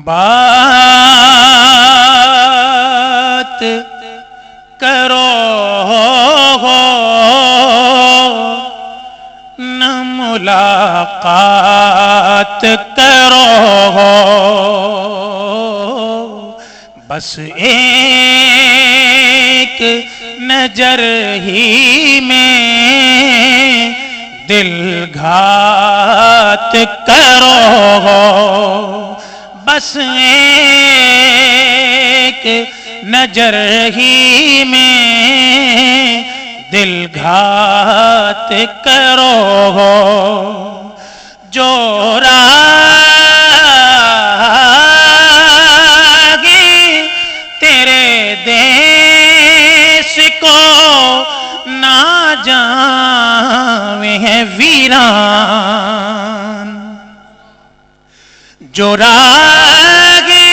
बात करो न मुलाकात करो, बस एक नजर ही में दिल घात करो, बस एक नजर ही में दिल घात करो, जो रागी तेरे देश को ना जावे है वीरान, जो रागी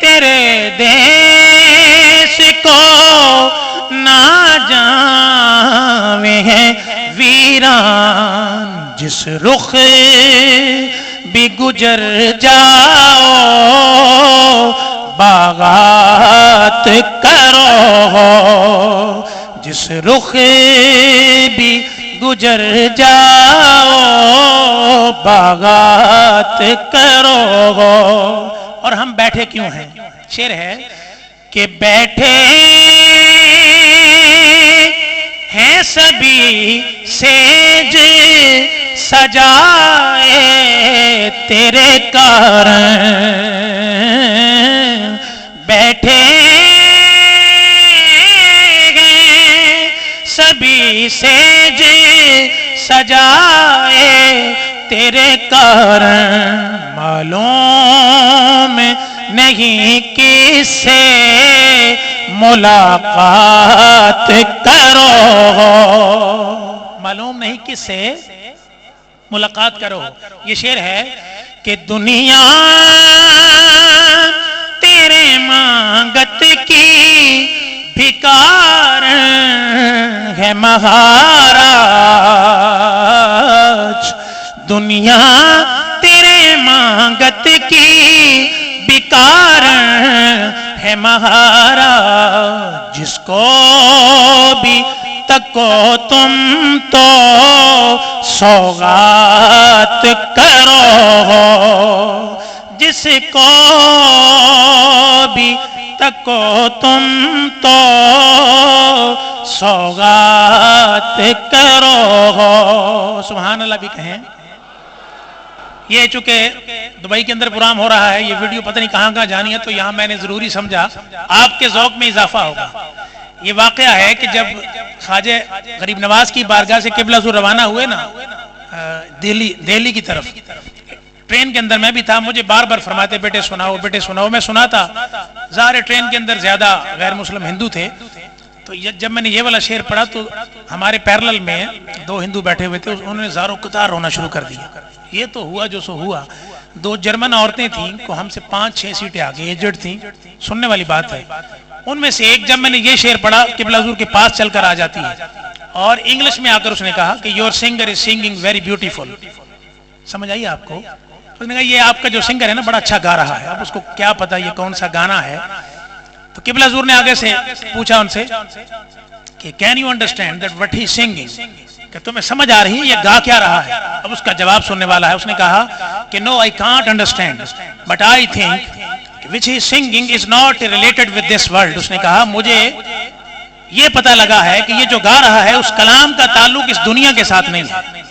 तेरे देश को ना जावे है वीरान, जिस रुख भी गुजर जाओ बागात करो, जिस रुख भी गुजर जाओ बागात करो। और हम बैठे क्यों हैं? शेर है कि बैठे हैं सभी सेज सजाए तेरे कारण, बैठे सभी सेज सजाए तेरे कारण, मालूम नहीं किससे मुलाकात करो, मालूम नहीं किससे मुलाकात करो। ये शेर है कि दुनिया तेरे मांगत की भिकार है महाराज, दुनिया तेरे मांगत की भिकार है महाराज, जिसको भी तको तुम तो सौगात करो, जिसको भी तको तुम तो सौगात करो। सुभान अल्लाह भी कहें। ये चूंकि दुबई के अंदर प्रोग्राम हो रहा है, ये वीडियो पता नहीं कहाँ जानी है, तो यहाँ मैंने जरूरी समझा आपके ज़ौक़ में इजाफा होगा। ये वाकया है कि जब ख्वाजा गरीब नवाज की बारगाह से किबला से रवाना हुए ना दिल्ली की तरफ, ट्रेन के अंदर मैं भी था, मुझे बार बार फरमाते बेटे सुनाओ बेटे सुनाओ, मैं सुनाता। ज़ाहिर ट्रेन के अंदर ज्यादा गैर मुस्लिम हिंदू थे, तो जब मैंने ये वाला शेर पढ़ा तो हमारे पैरेलल में दो हिंदू बैठे हुए थे, उन्होंने ज़ारो कतार रोना शुरू कर दिया। ये तो हुआ जो सो हुआ। दो जर्मन औरतें थीं, को हमसे 5-6 सीटें आगे एजेड थीं, सुनने वाली बात है। उनमें से एक, जब मैंने ये शेर पढ़ा, किबला हुजूर के पास चलकर आ जाती है और इंग्लिश में आकर उसने कहा कि your singer is singing very beautiful. समझ आई आपको? उसने कहा ये आपका जो सिंगर है ना बड़ा अच्छा गा रहा है। अब उसको क्या पता ये कौन सा गाना है, तो किबला हुजूर ने आगे से पूछा उनसे कि can you understand that what he is singing, कि तुम्हें समझ आ रही है ये गा क्या रहा है? अब उसका जवाब सुनने वाला है। उसने कहा कि no I can't understand but I think which he is singing is not related with this world. उसने कहा मुझे ये पता लगा है कि ये जो गा रहा है उस कलाम का ताल्लुक इस दुनिया के साथ नहीं है।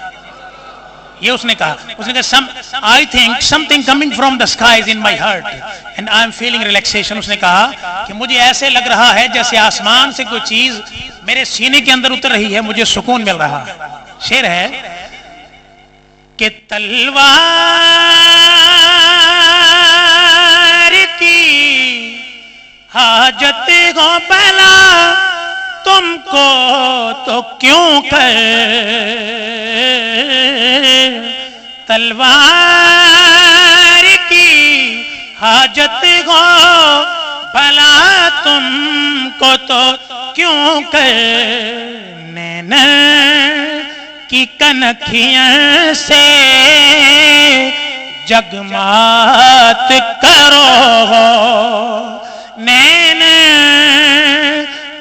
ये उसने कहा I think something coming from the skies in my heart and I am feeling relaxation. उसने कहा कि मुझे ऐसे लग रहा है जैसे आसमान से कोई चीज मेरे सीने के अंदर उतर रही है, मुझे सुकून मिल रहा है। शेर है कि तलवार की हाजत हो भला तुमको तो क्यों कर, तलवार की हाजत हो भला तुमको तो क्यों कर, नैन की कनखियां से जगमात करो नैन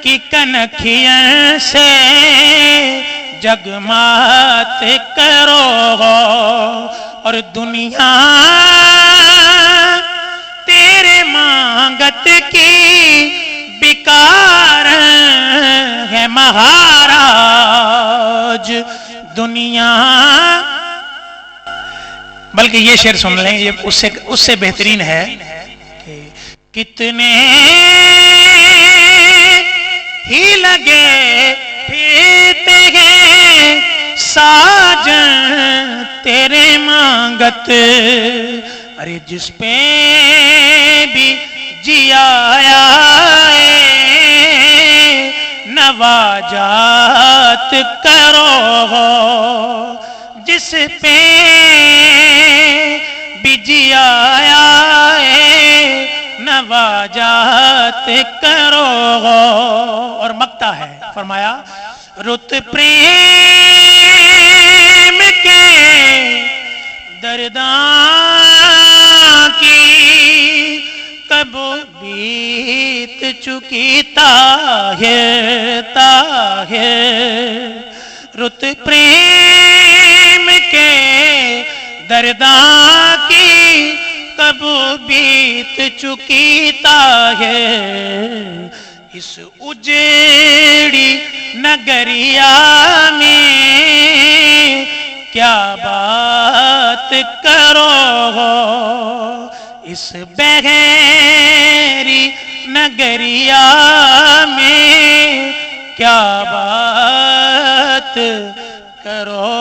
की कनखियों से जगमात करो और दुनिया तेरे मांगत की बिकार है महाराज दुनिया। बल्कि ये शेर सुन लें, ये उससे बेहतरीन है कि कितने ही लगे फिरते हैं साजन तेरे मांगत, अरे जिस पे भी जियाया नवाजात करो जिस पे भी जियाया नवाजात करो। और मकता है, फरमाया रुत प्रेम के दर्दां की कब बीत चुकी ताहे रुत प्रेम के दर्दां की कब बीत चुकी ताहे इस उजड़ी नगरिया में क्या बात करो इस बहरी नगरिया में क्या बात करो।